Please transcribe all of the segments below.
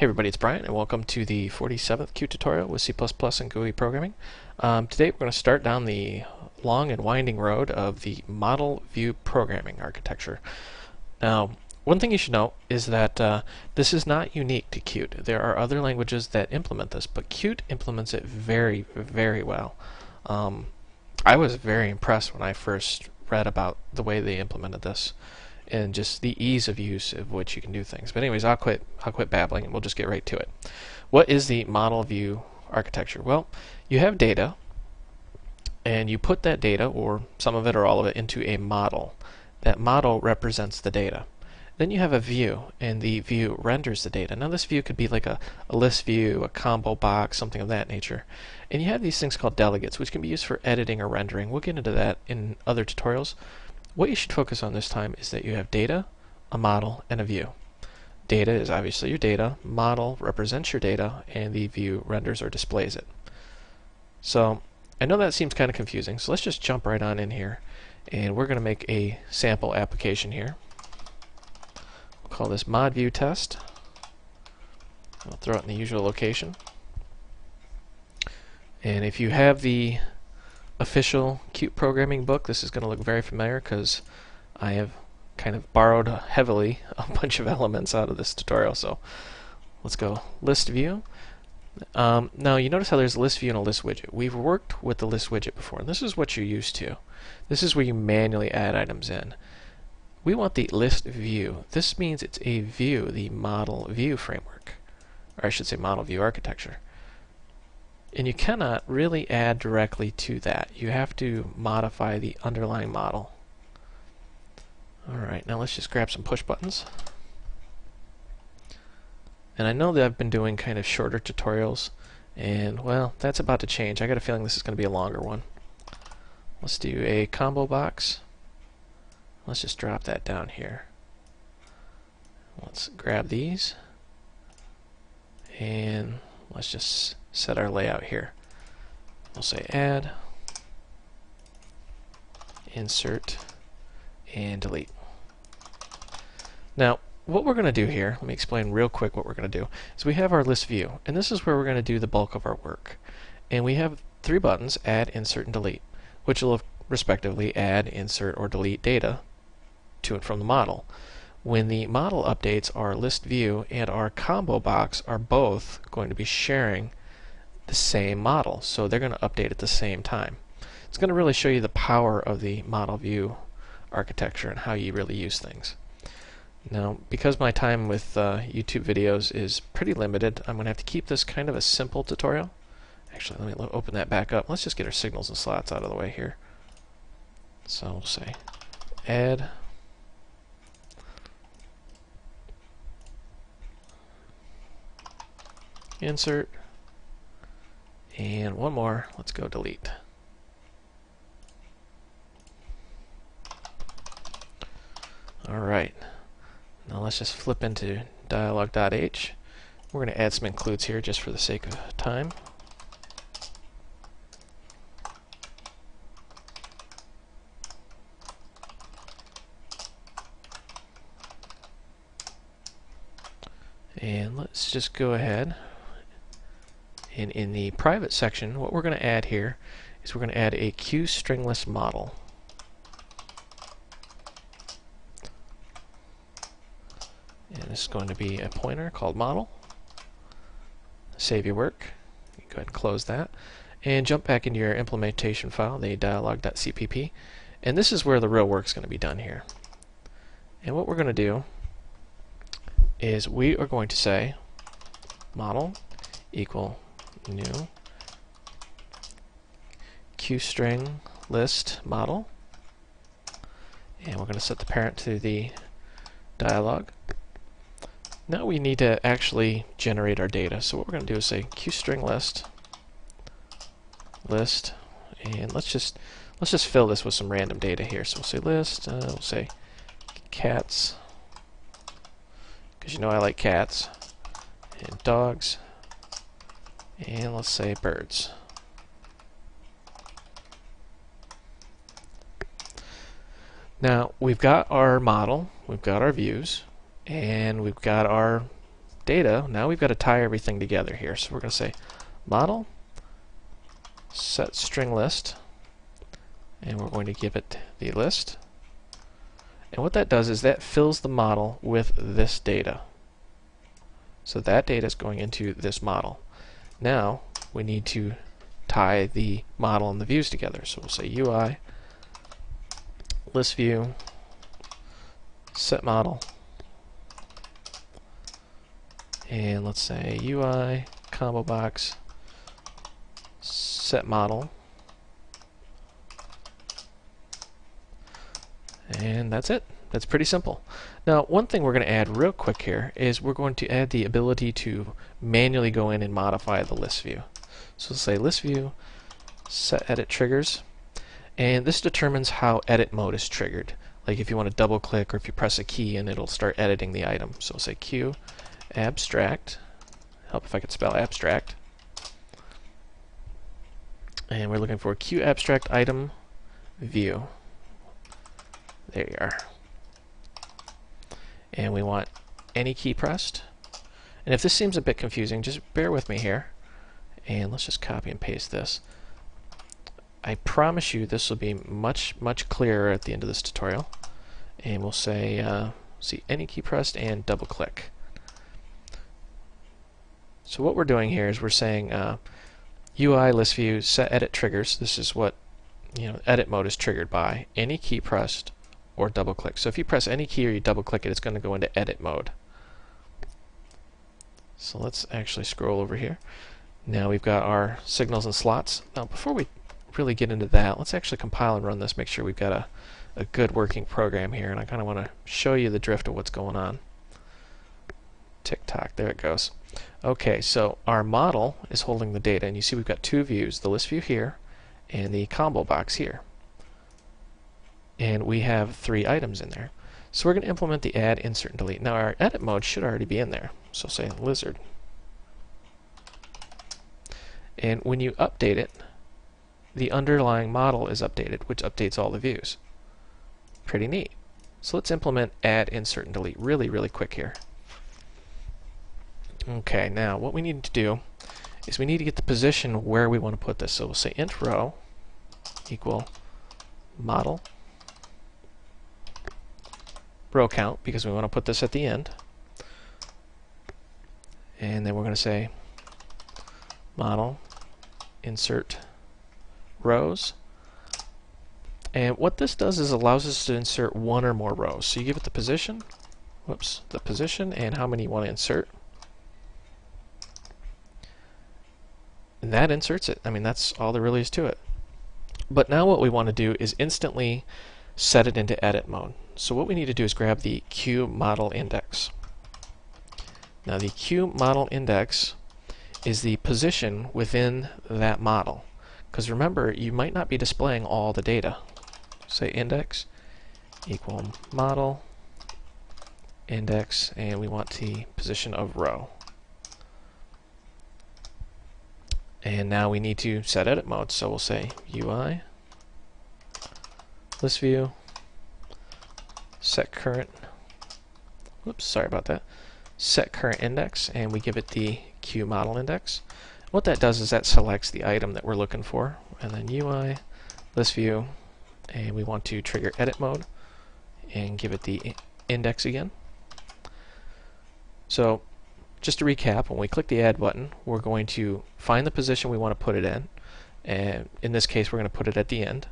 Hey everybody, it's Brian and welcome to the 47th Qt tutorial with C++ and GUI programming. Today we're going to start down the long and winding road of the model view programming architecture. Now, one thing you should know is that this is not unique to Qt. There are other languages that implement this, but Qt implements it very, very well. I was very impressed when I first read about the way they implemented this and just the ease of use of which you can do things. But anyways, I'll quit babbling and we'll just get right to it. What is the model view architecture? Well, you have data and you put that data, or some of it or all of it, into a model. That model represents the data. Then you have a view, and the view renders the data. Now this view could be like a list view, a combo box, something of that nature. And you have these things called delegates, which can be used for editing or rendering. We'll get into that in other tutorials. What you should focus on this time is that you have data, a model, and a view. Data is obviously your data, model represents your data, and the view renders or displays it. So I know that seems kind of confusing, so let's just jump right on in here, and we're going to make a sample application here. We'll call this mod view test. I'll throw it in the usual location. And if you have the official Qt programming book, this is going to look very familiar because I have kind of borrowed heavily a bunch of elements out of this tutorial. So let's go list view. Now you notice how there's a list view and a list widget. We've worked with the list widget before, and this is what you're used to. This is where you manually add items in. We want the list view. This means it's a view, the model view framework, or I should say model view architecture. And you cannot really add directly to that. You have to modify the underlying model. Alright, now let's just grab some push buttons. And I know that I've been doing kind of shorter tutorials, and well, that's about to change. I got a feeling this is going to be a longer one. Let's do a combo box. Let's just drop that down here. Let's grab these, and let's just set our layout here. We'll say add, insert, and delete. Now, what we're going to do here, let me explain real quick what we're going to do, is we have our list view, and this is where we're going to do the bulk of our work. And we have three buttons, add, insert, and delete, which will respectively add, insert, or delete data to and from the model. When the model updates, our list view and our combo box are both going to be sharing the same model, so they're going to update at the same time. It's going to really show you the power of the model view architecture and how you really use things. Now, because my time with YouTube videos is pretty limited, I'm going to have to keep this kind of a simple tutorial. Actually, let me open that back up. Let's just get our signals and slots out of the way here. So we'll say add, insert, and one more. Let's go delete. Alright, now let's just flip into dialog.h. We're going to add some includes here just for the sake of time. And let's just go ahead. And in the private section, what we're going to add here is we're going to add a QStringless model. And this is going to be a pointer called model. Save your work. You go ahead and close that. And jump back into your implementation file, the dialog.cpp. And this is where the real work is going to be done here. And what we're going to do is we are going to say model equal new QString list model, and we're going to set the parent to the dialog. Now we need to actually generate our data, so what we're going to do is say QString list, and let's just fill this with some random data here. So we'll say list, we'll say cats, because you know I like cats, and dogs, and let's say birds. Now we've got our model, we've got our views, and we've got our data, now we've got to tie everything together here. So we're going to say model set string list, and we're going to give it the list. And what that does is that fills the model with this data. So that data is going into this model. Now we need to tie the model and the views together. So we'll say UI list view set model, and let's say UI combo box set model, and that's it. That's pretty simple. Now, one thing we're going to add real quick here is we're going to add the ability to manually go in and modify the list view. So let's say list view set edit triggers, and this determines how edit mode is triggered. Like if you want to double click or if you press a key and it'll start editing the item. So we'll say Q abstract, help if I could spell abstract, and we're looking for Q abstract item view. There you are. And we want any key pressed. And if this seems a bit confusing, just bear with me here. And let's just copy and paste this. I promise you this will be much clearer at the end of this tutorial. And we'll say, see any key pressed and double click. So what we're doing here is we're saying UI list view set edit triggers. This is what edit mode is triggered by any key pressed or double click. So if you press any key or you double click it, it's going to go into edit mode. So let's actually scroll over here. Now we've got our signals and slots. Now before we really get into that, let's actually compile and run this, make sure we've got a good working program here, and I kind of want to show you the drift of what's going on. Tick-tock, there it goes. Okay, so our model is holding the data, and you see we've got two views, the list view here and the combo box here. And we have 3 items in there. So we're going to implement the add, insert, and delete. Now our edit mode should already be in there. So say lizard. And when you update it, the underlying model is updated, which updates all the views. Pretty neat. So let's implement add, insert, and delete really quick here. Okay, now what we need to do is we need to get the position where we want to put this. So we'll say int row equal model row count, because we want to put this at the end. And then we're going to say model insert rows. And what this does is allows us to insert one or more rows. So you give it the position, the position and how many you want to insert. And that inserts it. I mean, that's all there really is to it. But now what we want to do is instantly set it into edit mode. So what we need to do is grab the Q model index. Now the Q model index is the position within that model. Because remember, you might not be displaying all the data. Say index equal model index, and we want the position of row. And now we need to set edit mode, so we'll say UI list view set current, sorry about that, set current index, and we give it the Q model index. What that does is that selects the item that we're looking for, and then UI list view, and we want to trigger edit mode and give it the index again. So just to recap, when we click the add button, we're going to find the position we want to put it in, and in this case we're going to put it at the end,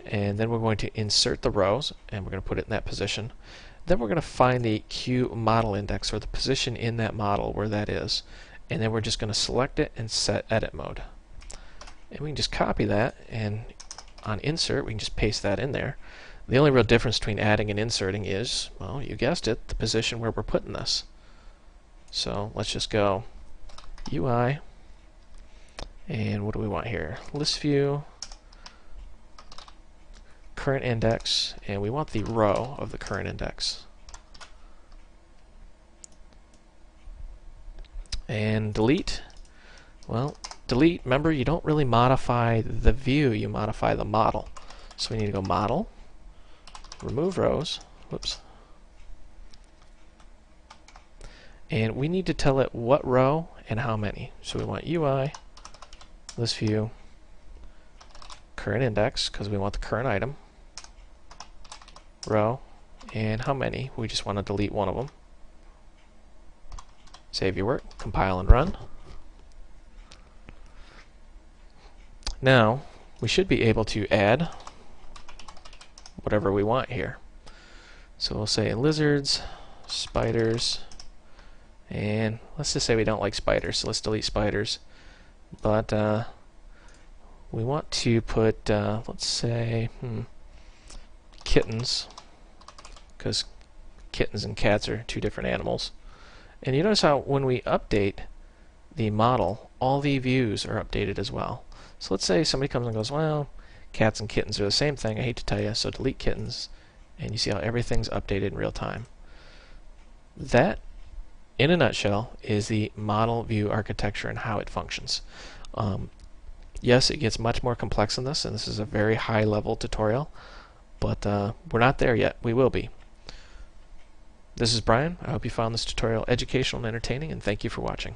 and then we're going to insert the rows and we're going to put it in that position. Then we're going to find the Q model index, or the position in that model where that is, and then we're just going to select it and set edit mode. And we can just copy that, and on insert we can just paste that in there. The only real difference between adding and inserting is, well, you guessed it, the position where we're putting this. So let's just go UI, and what do we want here? List view, current index, and we want the row of the current index. And delete. Well, delete, remember, you don't really modify the view, you modify the model. So we need to go model, remove rows, and we need to tell it what row and how many. So we want UI, list view, current index, because we want the current item, row, and how many. We just want to delete one of them. Save your work, compile and run. Now we should be able to add whatever we want here. So we'll say lizards, spiders, and let's just say we don't like spiders, so let's delete spiders. But we want to put, let's say, kittens, because kittens and cats are two different animals. And you notice how when we update the model, all the views are updated as well. So let's say somebody comes and goes, well, cats and kittens are the same thing, I hate to tell you, so delete kittens, and you see how everything's updated in real time. That, in a nutshell, is the model view architecture and how it functions. Yes, it gets much more complex than this, and this is a very high-level tutorial, but we're not there yet. We will be. This is Brian. I hope you found this tutorial educational and entertaining, and thank you for watching.